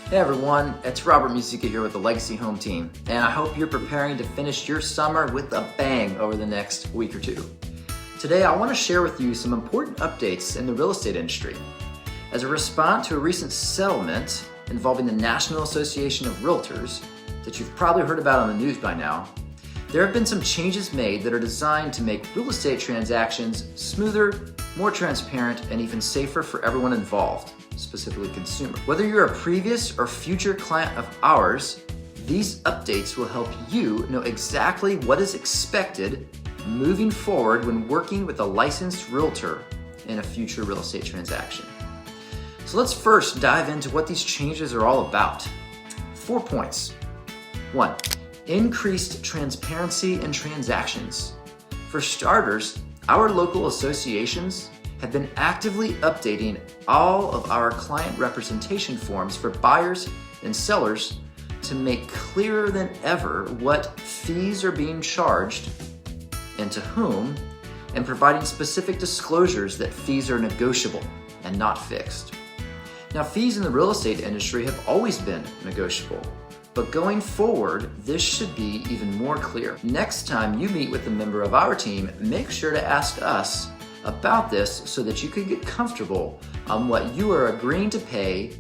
Hey everyone, it's Robert Musica here with the Legacy Home Team, and I hope you're preparing to finish your summer with a bang over the next week or two. Today I want to share with you some important updates in the real estate industry. As a response to a recent settlement involving the National Association of Realtors that you've probably heard about on the news by now, there have been some changes made that are designed to make real estate transactions smoother, more transparent, and even safer for everyone involved, specifically consumers. Whether you're a previous or future client of ours, these updates will help you know exactly what is expected moving forward when working with a licensed realtor in a future real estate transaction. So let's first dive into what these changes are all about. 4 points. 1. Increased transparency in transactions. For starters, our local associations have been actively updating all of our client representation forms for buyers and sellers to make clearer than ever what fees are being charged and to whom, and providing specific disclosures that fees are negotiable and not fixed. Now, fees in the real estate industry have always been negotiable, but going forward, this should be even more clear. Next time you meet with a member of our team, make sure to ask us about this so that you can get comfortable on what you are agreeing to pay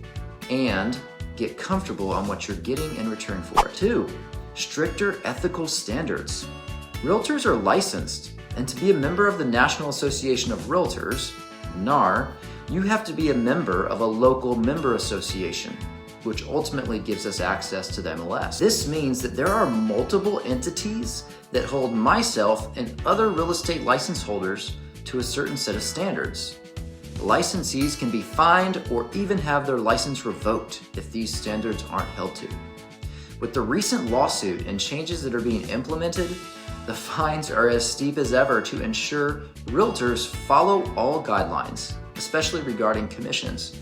and get comfortable on what you're getting in return for it. 2. Stricter ethical standards. Realtors are licensed, and to be a member of the National Association of Realtors, NAR, you have to be a member of a local member association, which ultimately gives us access to the MLS. This means that there are multiple entities that hold myself and other real estate license holders to a certain set of standards. Licensees can be fined or even have their license revoked if these standards aren't held to. With the recent lawsuit and changes that are being implemented, the fines are as steep as ever to ensure realtors follow all guidelines, especially regarding commissions.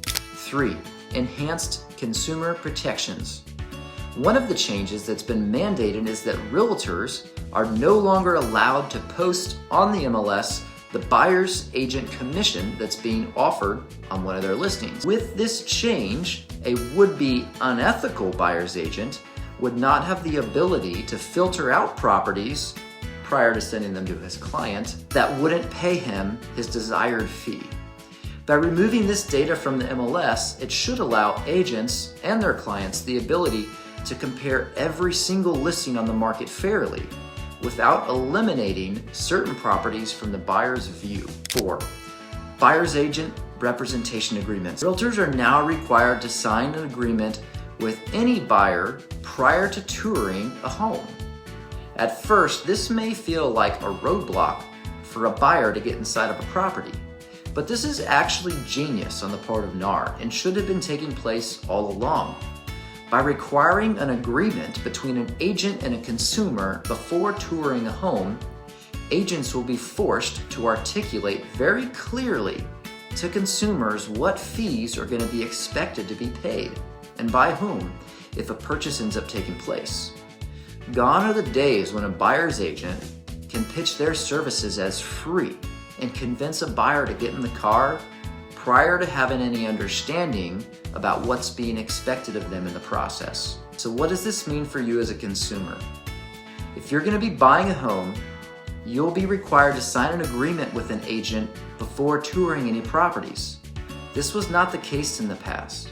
3. Enhanced consumer protections. One of the changes that's been mandated is that realtors are no longer allowed to post on the MLS the buyer's agent commission that's being offered on one of their listings. With this change, a would-be unethical buyer's agent would not have the ability to filter out properties prior to sending them to his client that wouldn't pay him his desired fee. By removing this data from the MLS, it should allow agents and their clients the ability to compare every single listing on the market fairly without eliminating certain properties from the buyer's view. 4. Buyer's agent representation agreements. Realtors are now required to sign an agreement with any buyer prior to touring a home. At first, this may feel like a roadblock for a buyer to get inside of a property, but this is actually genius on the part of NAR and should have been taking place all along. By requiring an agreement between an agent and a consumer before touring a home, agents will be forced to articulate very clearly to consumers what fees are going to be expected to be paid and by whom if a purchase ends up taking place. Gone are the days when a buyer's agent can pitch their services as free and convince a buyer to get in the car prior to having any understanding about what's being expected of them in the process. So what does this mean for you as a consumer? If you're going to be buying a home, you'll be required to sign an agreement with an agent before touring any properties. This was not the case in the past.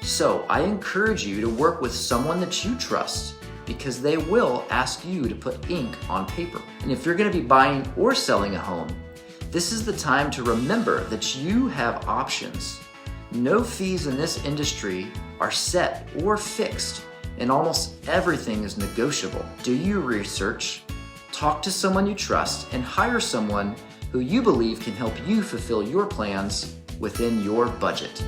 So I encourage you to work with someone that you trust because they will ask you to put ink on paper. And if you're going to be buying or selling a home, this is the time to remember that you have options. No fees in this industry are set or fixed, and almost everything is negotiable. Do your research, talk to someone you trust, and hire someone who you believe can help you fulfill your plans within your budget.